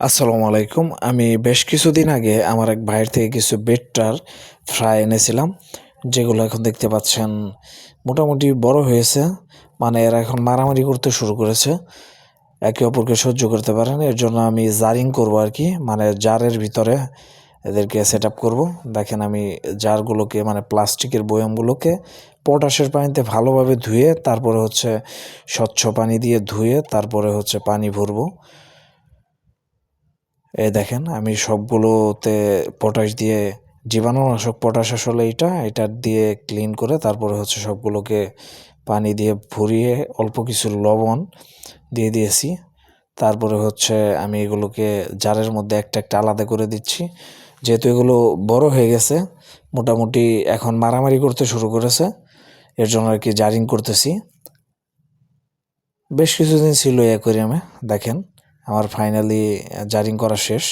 আসসালামু আলাইকুম। আমি বেশ কিছুদিন আগে আমার এক ভাইয়ের থেকে কিছু বেডটার ফ্রাই এনেছিলাম। যেগুলো এখন দেখতে পাচ্ছেন মোটামুটি বড় হয়েছে। মানে এরা এখন মারামারি করতে শুরু করেছে। একে অপরকে সহ্য করতে পারে না। এর জন্য আমি জারিং করব আরকি। মানে জারের ভিতরে এদেরকে সেটআপ করব। দেখেন আমি জারগুলোকে মানে প্লাস্টিকের বয়ামগুলোকে পটাশের পানিতে ভালোভাবে ধুয়ে তারপরে হচ্ছে স্বচ্ছ পানি দিয়ে ধুয়ে তারপরে হচ্ছে পানি ভরবো। এই দেখেন আমি সবগুলোতে পটাশ দিয়ে জীবাণুনাশক পটাশ আসলে এটা দিয়ে ক্লিন করে তারপরে হচ্ছে সবগুলোকে পানি দিয়ে ভরিয়ে অল্প কিছু লবণ দিয়ে দিয়েছি। তারপরে হচ্ছে আমি এগুলোকে জারের মধ্যে একটা আলাদা করে দিচ্ছি। যেহেতু এগুলো বড় হয়ে গেছে, মোটামুটি এখন মারামারি করতে শুরু করেছে। এর জন্য আরকি জারিং করতেছি। বেশ কিছুদিন ছিল এই অ্যাকুয়ারিয়ামে। দেখেন আমার ফাইনালি জারিং করা শেষ।